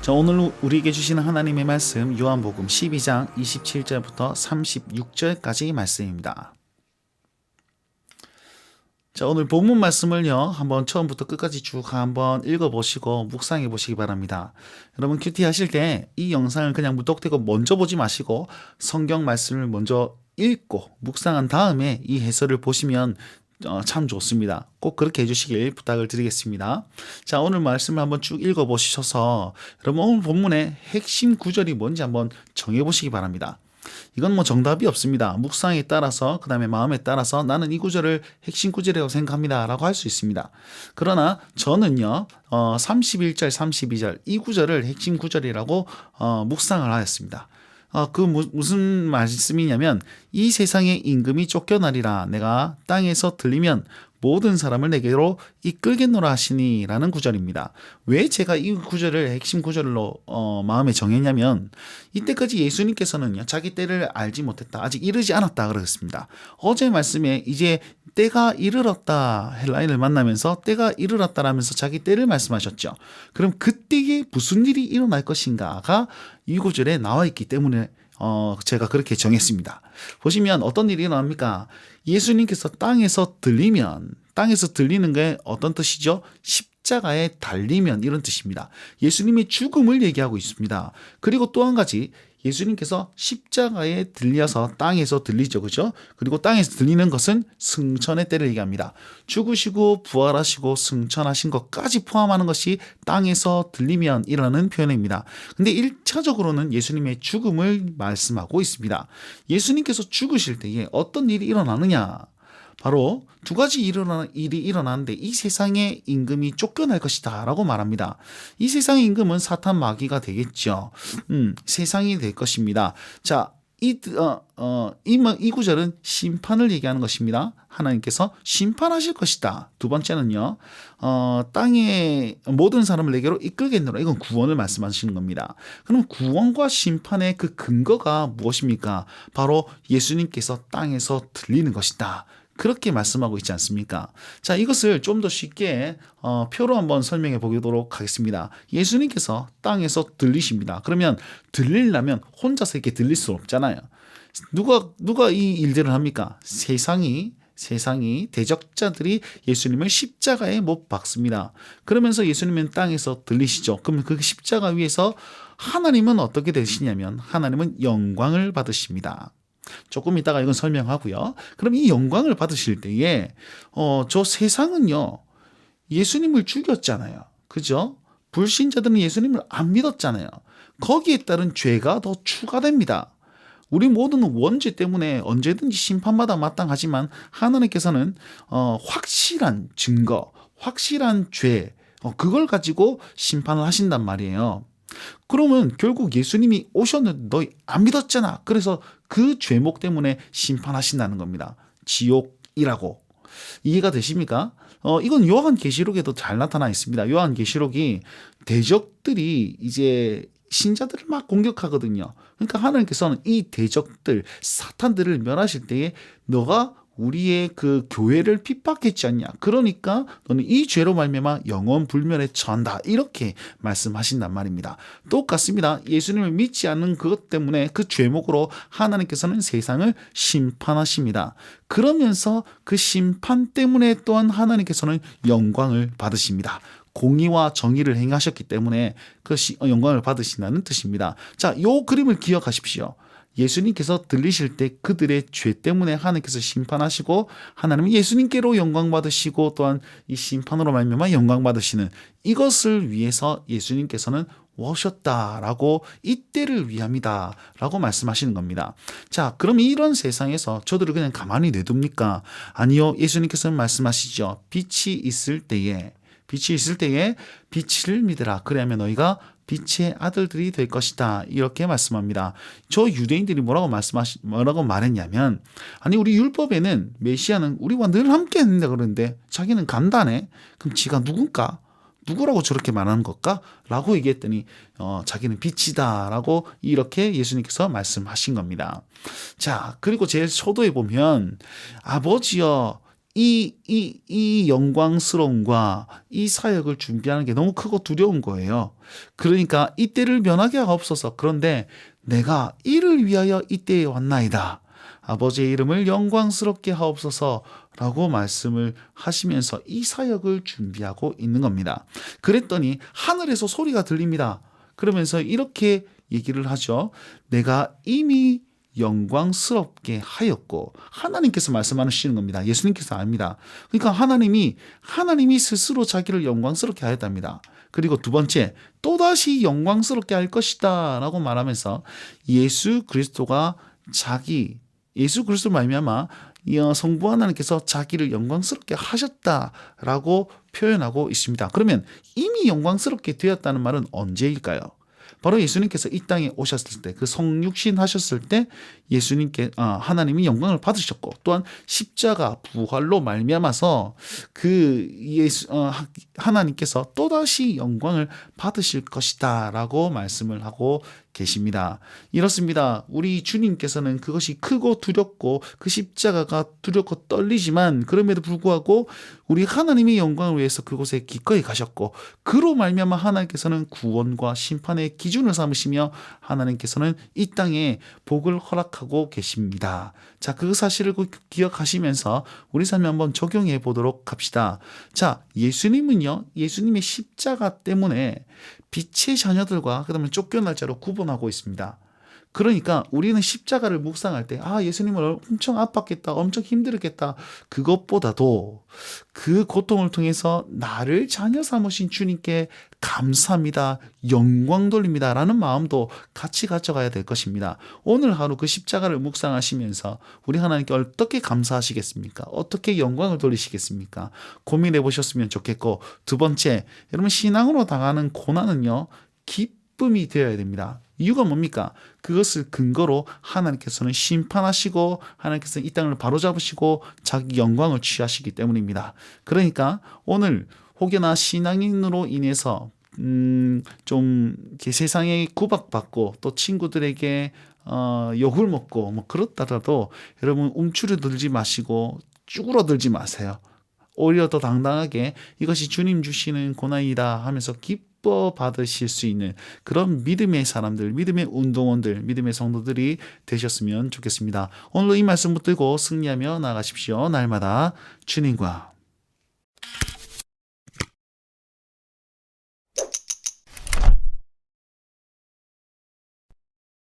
자, 오늘 우리에게 주시는 하나님의 말씀 요한복음 12장 27절부터 36절까지 말씀입니다. 자, 오늘 본문 말씀을요 한번 처음부터 끝까지 쭉 한번 읽어보시고 묵상해 보시기 바랍니다. 여러분 큐티 하실 때 이 영상을 그냥 무턱대고 먼저 보지 마시고 성경 말씀을 먼저 읽고 묵상한 다음에 이 해설을 보시면 참 좋습니다. 꼭 그렇게 해주시길 부탁을 드리겠습니다. 자, 오늘 말씀을 한번 쭉 읽어보셔서 여러분 오늘 본문의 핵심 구절이 뭔지 한번 정해보시기 바랍니다. 이건 뭐 정답이 없습니다. 묵상에 따라서 그 다음에 마음에 따라서 나는 이 구절을 핵심 구절이라고 생각합니다 라고 할 수 있습니다. 그러나 저는요 31절 32절 이 구절을 핵심 구절이라고 묵상을 하였습니다. 무슨 말씀이냐면 이 세상의 임금이 쫓겨나리라 내가 땅에서 들리면 모든 사람을 내게로 이끌겠노라 하시니 라는 구절입니다. 왜 제가 이 구절을 핵심 구절로 마음에 정했냐면 이때까지 예수님께서는요 자기 때를 알지 못했다 아직 이르지 않았다 그랬습니다. 어제 말씀에 이제 때가 이르렀다 헬라인을 만나면서 때가 이르렀다라면서 자기 때를 말씀하셨죠. 그럼 그때에 무슨 일이 일어날 것인가가 이 구절에 나와 있기 때문에 제가 그렇게 정했습니다. 보시면 어떤 일이 일어납니까? 예수님께서 땅에서 들리는 게 어떤 뜻이죠? 십자가에 달리면 이런 뜻입니다. 예수님의 죽음을 얘기하고 있습니다. 그리고 또 한 가지 예수님께서 십자가에 들려서 땅에서 들리죠. 그죠? 그리고 땅에서 들리는 것은 승천의 때를 얘기합니다. 죽으시고 부활하시고 승천하신 것까지 포함하는 것이 땅에서 들리면 이라는 표현입니다. 근데 1차적으로는 예수님의 죽음을 말씀하고 있습니다. 예수님께서 죽으실 때에 어떤 일이 일어나느냐? 바로 두 가지 일이 일어나는데 이 세상의 임금이 쫓겨날 것이다 라고 말합니다. 이 세상의 임금은 사탄 마귀가 되겠죠. 세상이 될 것입니다. 자, 이 구절은 심판을 얘기하는 것입니다. 하나님께서 심판하실 것이다. 두 번째는요, 땅의 모든 사람을 내게로 이끌겠노라. 이건 구원을 말씀하시는 겁니다. 그럼 구원과 심판의 그 근거가 무엇입니까? 바로 예수님께서 땅에서 들리는 것이다. 그렇게 말씀하고 있지 않습니까? 자, 이것을 좀 더 쉽게 표로 한번 설명해 보도록 하겠습니다. 예수님께서 땅에서 들리십니다. 그러면 들리려면 혼자서 이렇게 들릴 수 없잖아요. 누가 이 일들을 합니까? 세상이 대적자들이 예수님을 십자가에 못 박습니다. 그러면서 예수님은 땅에서 들리시죠. 그러면 그 십자가 위에서 하나님은 어떻게 되시냐면 하나님은 영광을 받으십니다. 조금 이따가 이건 설명하고요. 그럼 이 영광을 받으실 때에 저 세상은요 예수님을 죽였잖아요. 그죠? 불신자들은 예수님을 안 믿었잖아요. 거기에 따른 죄가 더 추가됩니다. 우리 모두는 원죄 때문에 언제든지 심판마다 마땅하지만 하나님께서는 확실한 증거, 확실한 죄 그걸 가지고 심판을 하신단 말이에요. 그러면 결국 예수님이 오셨는데 너 안 믿었잖아. 그래서 그 죄목 때문에 심판하신다는 겁니다. 지옥이라고. 이해가 되십니까? 이건 요한계시록에도 잘 나타나 있습니다. 요한계시록이 대적들이 이제 신자들을 막 공격하거든요. 그러니까 하나님께서는 이 대적들, 사탄들을 멸하실 때에 너가 우리의 그 교회를 핍박했지 않냐. 그러니까 너는 이 죄로 말미암아 영원 불멸에 처한다. 이렇게 말씀하신단 말입니다. 똑같습니다. 예수님을 믿지 않는 그것 때문에 그 죄목으로 하나님께서는 세상을 심판하십니다. 그러면서 그 심판 때문에 또한 하나님께서는 영광을 받으십니다. 공의와 정의를 행하셨기 때문에 그 영광을 받으신다는 뜻입니다. 자, 요 그림을 기억하십시오. 예수님께서 들리실 때 그들의 죄 때문에 하나님께서 심판하시고 하나님은 예수님께로 영광 받으시고 또한 이 심판으로 말미암아 영광 받으시는 이것을 위해서 예수님께서는 오셨다라고 이때를 위함이다라고 말씀하시는 겁니다. 자, 그럼 이런 세상에서 저들을 그냥 가만히 내둡니까? 아니요. 예수님께서는 말씀하시죠. 빛이 있을 때에 빛을 믿으라. 그래야면 너희가 빛의 아들들이 될 것이다. 이렇게 말씀합니다. 저 유대인들이 뭐라고 말했냐면, 아니 우리 율법에는 메시아는 우리와 늘 함께 했는데 그러는데 자기는 간다네. 그럼 지가 누구라고 저렇게 말하는 걸까? 라고 얘기했더니 자기는 빛이다 라고 이렇게 예수님께서 말씀하신 겁니다. 자, 그리고 제일 초도에 보면 아버지여 이 영광스러움과 이 사역을 준비하는 게 너무 크고 두려운 거예요. 그러니까 이 때를 면하게 하옵소서. 그런데 내가 이를 위하여 이 때에 왔나이다. 아버지의 이름을 영광스럽게 하옵소서라고 말씀을 하시면서 이 사역을 준비하고 있는 겁니다. 그랬더니 하늘에서 소리가 들립니다. 그러면서 이렇게 얘기를 하죠. 내가 이미 영광스럽게 하였고, 하나님께서 말씀하시는 겁니다. 예수님께서 아닙니다. 그러니까 하나님이 스스로 자기를 영광스럽게 하였답니다. 그리고 두 번째, 또다시 영광스럽게 할 것이다 라고 말하면서 예수 그리스도가 예수 그리스도 말미암아 성부 하나님께서 자기를 영광스럽게 하셨다라고 표현하고 있습니다. 그러면 이미 영광스럽게 되었다는 말은 언제일까요? 바로 예수님께서 이 땅에 오셨을 때, 그 성육신 하셨을 때 하나님이 영광을 받으셨고, 또한 십자가 부활로 말미암아서 하나님께서 또다시 영광을 받으실 것이다라고 말씀을 하고 계십니다. 이렇습니다. 우리 주님께서는 그것이 크고 두렵고 그 십자가가 두렵고 떨리지만, 그럼에도 불구하고 우리 하나님의 영광을 위해서 그곳에 기꺼이 가셨고, 그로 말미암아 하나님께서는 구원과 심판의 기준을 삼으시며 하나님께서는 이 땅에 복을 허락하고 계십니다. 자, 그 사실을 기억하시면서 우리 삶에 한번 적용해 보도록 합시다. 자, 예수님의 십자가 때문에 빛의 자녀들과 그다음에 쫓겨날 자로 구분하고 있습니다. 그러니까 우리는 십자가를 묵상할 때 예수님을 엄청 아팠겠다, 엄청 힘들었겠다, 그것보다도 그 고통을 통해서 나를 자녀 삼으신 주님께 감사합니다, 영광 돌립니다 라는 마음도 같이 가져가야 될 것입니다. 오늘 하루 그 십자가를 묵상하시면서 우리 하나님께 어떻게 감사하시겠습니까? 어떻게 영광을 돌리시겠습니까? 고민해 보셨으면 좋겠고, 두 번째, 여러분 신앙으로 당하는 고난은요, 기쁨이 되어야 됩니다. 이유가 뭡니까? 그것을 근거로 하나님께서는 심판하시고, 하나님께서는 이 땅을 바로잡으시고 자기 영광을 취하시기 때문입니다. 그러니까 오늘 혹여나 신앙인으로 인해서 좀 세상에 구박받고 또 친구들에게 욕을 먹고 뭐 그렇다라도 여러분 움츠러들지 마시고 쭈그러들지 마세요. 오히려 더 당당하게 이것이 주님 주시는 고난이다 하면서 기뻐 받으실 수 있는 그런 믿음의 사람들, 믿음의 운동원들, 믿음의 성도들이 되셨으면 좋겠습니다. 오늘도 이 말씀 붙들고 승리하며 나가십시오. 날마다 주님과